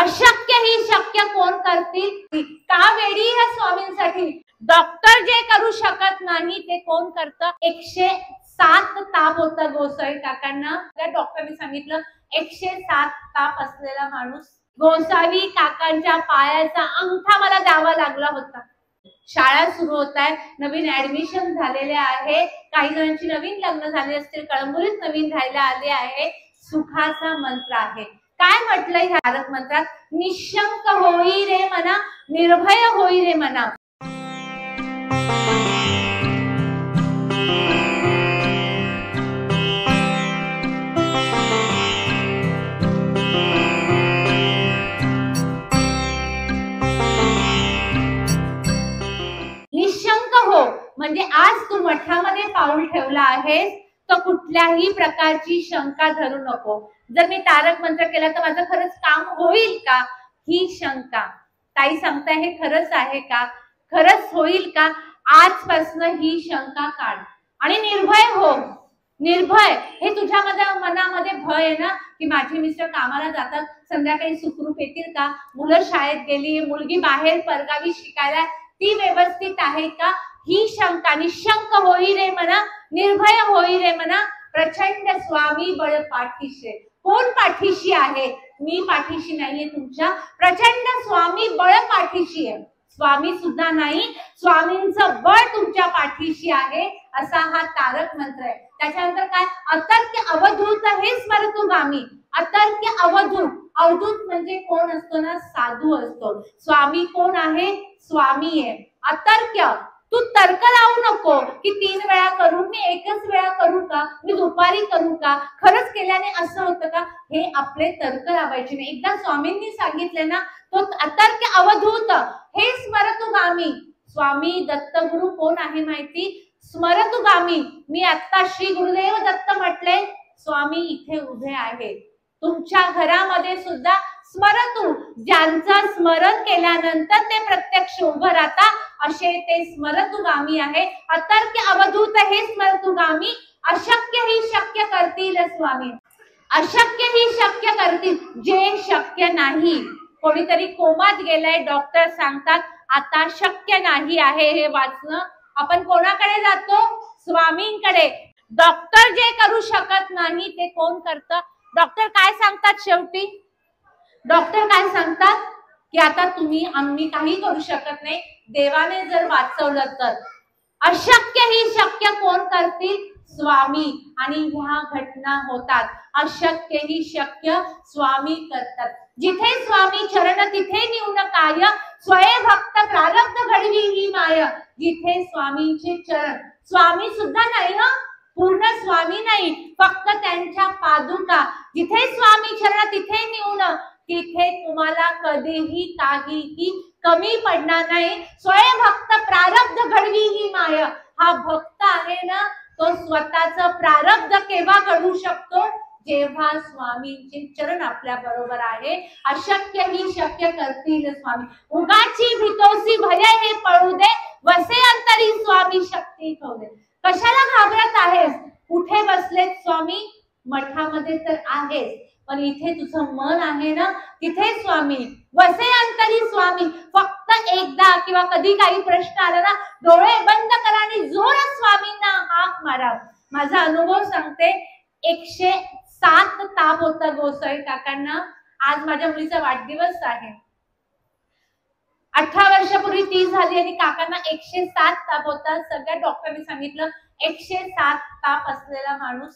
अशक्य ही शक्य कोण करतील, का वेडी ह्या स्वामींसाठी। डॉक्टर जे करू शकत नाही ते कोण करतं। 107 ताप होता गोसावी काकांना, त्या डॉक्टरने सांगितलं 107 ताप असलेला माणूस। गोसावी काकांच्या पायाचा अंगठा मला द्यावा लागला होता। शाळा सुरू होत आहे, नवीन ऍडमिशन झालेले आहे, काही जणांची नवीन लग्न झाले असतील, कळंबुलीत नवीन राहायला आले आहे। सुखाचा मंत्र आहे। काय म्हटलंय तारक मंत्रात, निशंक होई रे मना, निर्भय होई रे मना। निशंक हो म्हणजे आज तू मठामध्ये पाऊल ठेवला आहेस तर कुठल्याही प्रकारची शंका धरू नको। जर मी तारक मंत्र केला तर माझं खरंच काम होईल का, ही शंका। ताई सांगताय हे खरंच आहे का, खरंच होईल का, आजपासून ही शंका काढ आणि निर्भय हो। निर्भय हे तुझ्या मनामध्ये भय आहे ना की माझे मिस्टर कामाला जातात, संध्याकाळी सुखरूप येतील का, मुलं शाळेत गेली, मुलगी बाहेर परगावी शिकायला, ती व्यवस्थित आहे का, ही शंका। निशंक होई रे मना, निर्भय होई रे मना, प्रचंड स्वामी बळ पाठीशी। कोण पाठीशी आहे, मी पाठीशी नाहीये तुमच्या, प्रचंड स्वामी बळ पाठीशी आहे। स्वामी सुद्धा नाही, स्वामींचं बळ तुमच्या पाठीशी आहे, असा हा तारक मंत्र आहे। त्याच्यानंतर काय, अतर्क्य अवधूत हे स्मरतुगामी। अतर्क्य अवधूत, अवधूत म्हणजे कोण असतो ना, साधू असतो। स्वामी कोण आहे, स्वामी आहे। अतर्क्य, तू तर्क लावू नको की 3 वेळा करू, मी एकच वेळा करू का, मी दुपारी करू का, खरंच केल्याने असं होतं का, हे आपले तर्क लावायचे नाही। एकदा स्वामींनी सांगितले ना, तो अतर्क्य अवधूत हे स्मरतुगामी। स्वामी दत्तगुरु कोण आहे माहिती, स्मरतुगामी। मी आता श्री गुरुदेव दत्त म्हटले, स्वामी इथे उभे आहे तुमच्या घरामध्ये सुद्धा। स्मरतु, ज्यांचं स्मरण केल्यानंतर ते प्रत्यक्ष उभं राहता, असे ते स्मरतुगामी आहे। अतर्क्य अवधूत हे स्मरतुगामी, अशक्य ही शक्य करतील स्वामी। अशक्य ही शक्य करतील, जे शक्य नाही। कोणीतरी कोमात गेलाय, डॉक्टर सांगतात आता शक्य नाही आहे, हे वाचणं, आपण कोणाकडे जातो, स्वामींकडे। डॉक्टर जे करू शकत नाही ते कोण करतं। डॉक्टर काय सांगतात शेवटी, डॉक्टर काय सांगतात की आता आम्ही काही करू शकत नाही, देवाने जर वाचवलं तर। अशक्य ही शक्य कोण करतील, स्वामी। आणि ह्या घटना होतात, अशक्य ही शक्य स्वामी करतात। जिथे स्वामी चरण तिथे न्यून काय, स्वये भक्त प्रारब्ध घडवी ही माय। जिथे स्वामींचे चरण, स्वामी सुद्धा नाही हा, पूर्ण स्वामी नाही, फक्त त्यांच्या पादुका। जिथे स्वामी चरण तिथे न्यून, तिथे तुम्हाला कधीही काहीही कमी पडणार नाही। स्वयं भक्त प्रारब्ध घडवी ही माय। हा भक्त आहे ना, तो स्वतःचं प्रारब्ध केव्हा घडवू शकतो, जेव्हा स्वामींचे चरण आपल्या बरोबर आहे। अशक्य ही शक्य करतील स्वामी। उगाची भीतोसी भय हे पळू दे, वसे अंतरी स्वामी शक्ती ठेवले। कशाला घाबरत आहेस, कुठे बसलेत स्वामी, मठामध्ये तर आहेस, पण इथे तुझं मन आहे ना, तिथे स्वामी। वसे अंतरी स्वामी, फक्त एकदा किंवा कधी काही प्रश्न आला ना, डोळे बंद करा आणि जोरात स्वामींना हाक मारा। माझा अनुभव सांगते, 107 ताप होता गोसावी काकांना। आज माझ्या मुलीचा वाढदिवस आहे, 18 वर्षापूर्वी 30 झाली आणि काकांना 107 ताप होता। सगळ्या डॉक्टरांनी सांगितलं 107 ताप असलेला माणूस,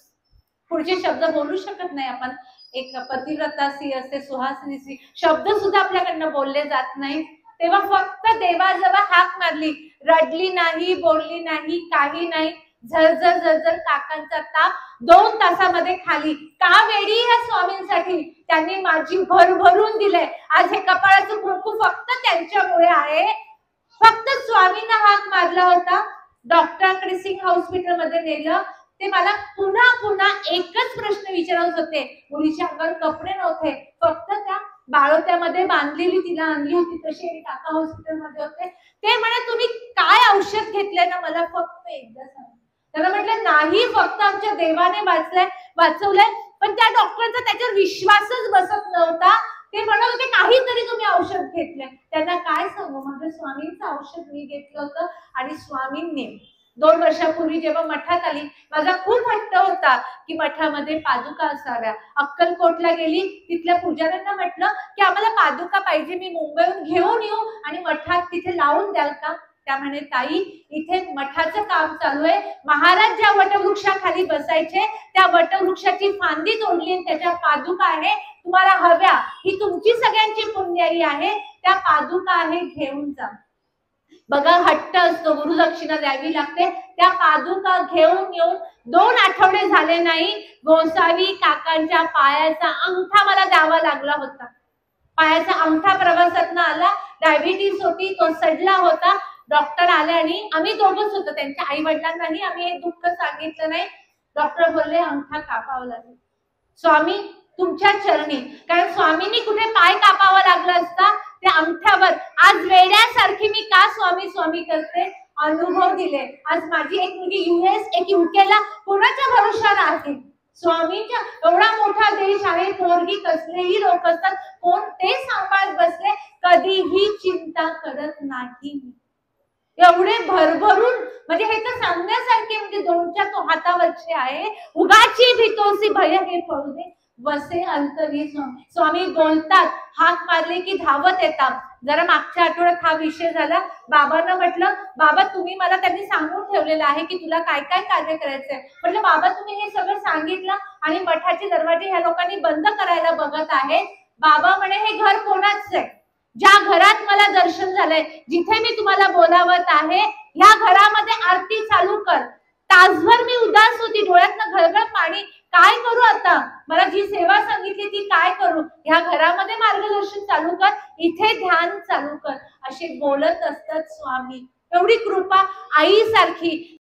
पुढचे शब्द बोलू शकत नाही आपण, एक पतिव्रता स्त्री असते, सुहासिनी स्त्री, शब्द सुद्धा आपल्याकडनं बोलले जात नाही। तेव्हा फक्त देवाजवळ हाक मारली, रडली नाही, बोलली नाही, काही नाही। झरझर झरझर काकांचा ताप 2 तासामध्ये खाली। का वेडी ह्या स्वामींसाठी, त्यांनी माझी भरभरून दिले। आज हे कपाळाचं कुंकू फक्त त्यांच्यामुळे आहे, फक्त स्वामींना हाक मारला होता। डॉक्टरांकडे सिंग हॉस्पिटल मध्ये नेलं, ते मला पुन्हा पुन्हा एकच प्रश्न विचारत होते। मुलीच्या अंगावर कपडे नव्हते, फक्त त्या बाळोत्यामध्ये बांधलेली तिला आणली होती तशी, काका हॉस्पिटल मध्ये होते। ते म्हणे तुम्ही काय औषध घेतले ना, मला फक्त एकदा सांगा। त्याला म्हटलं नाही, फक्त आमच्या देवाने वाचवलंय। पण त्या डॉक्टरचा त्याच्यावर विश्वासच बसत नव्हता ते म्हणत होते काहीतरी तुम्ही औषध घेतलंय. त्यांना काय सांगू, माझं स्वामींचं औषध मी घेतलं होतं. आणि स्वामींनी 2 वर्षापूर्वी जेव्हा मठात आली, माझा खूप हट्ट होता की मठामध्ये पादुका असाव्या. अक्कलकोटला गेली, तिथल्या पुजाऱ्यांना म्हटलं की आम्हाला पादुका पाहिजे, मी मुंबईहून घेऊन येऊ आणि मठात तिथे लावून द्याल का? त्या म्हणे ताई, इथे मठाचं काम चालू आहे. महाराज ज्या वटवृक्षाखाली बसायचे त्या वटवृक्षाची फांदी तोडली आणि त्याच्या पादुका आहे, तुम्हाला हव्या, ही तुमची सगळ्यांची पुण्याई आहे, त्या पादुका आहे, घेऊन जा. बघा, हट्ट असतो, गुरुदक्षिणा द्यावी लागते. त्या पादुका घेऊन येऊन 2 आठवडे झाले नाही, गोसावी काकांच्या पायाचा अंगठा मला द्यावा लागला होता. पायाचा अंगठा प्रवासातनं आला, डायबिटीस होती, तो सडला होता. डॉक्टर आले आणि आम्ही दोघंच होतो, त्यांच्या आई वडिलांनाही आम्ही हे दुःख सांगितलं नाही. डॉक्टर बोलले अंगठा कापावा लागेल. स्वामी तुमच्या चरणी, कारण स्वामींनी कुठे पाय कापावा लागला असता त्या अंगठ्यावर. आज वेड्यासारखी मी का स्वामी स्वामी करते, अनुभव दिले. आज माझी एक मुलगी US, एक UK ला, कोणाच्या भरोशावर आहे? स्वामींच्या. एवढा मोठा देश आहे, पोरगी कसलेही लोक असतात, कोण ते सांभाळत बसले, कधीही चिंता करत नाही. एवढे भरभरून, म्हणजे हे तर सांगण्यासारखे, म्हणजे 2च्या तो हातावरचे आहे. उगाची भीतोसी भय हे पडू दे, वसे अंतरी स्वामी. स्वामी बोलतात, हाक मारले की धावत येतात. जरा मागच्या आठवड्यात हा विषय झाला. बाबांना म्हटलं, बाबा तुम्ही मला, त्यांनी सांगून ठेवलेलं आहे की तुला काय काय कार्य करायचंय. म्हटलं बाबा तुम्ही हे सगळं सांगितलं आणि मठाचे दरवाजे ह्या लोकांनी बंद करायला बघत आहेत. बाबा म्हणे हे घर कोणाचं आहे? ज्या घरात मला दर्शन झालंय, जिथे मी तुम्हाला बोलावत आहे, ह्या घरामध्ये आरती चालू कर. तासभर मी उदास होती, डोळ्यातनं घळघळ पाणी. काय करू आता, मला जी सेवा सांगितली ती काय करू? ह्या घरामध्ये मार्गदर्शन चालू कर, इथे ध्यान चालू कर, असे बोलत असतात स्वामी. एवढी कृपा, आई सारखी.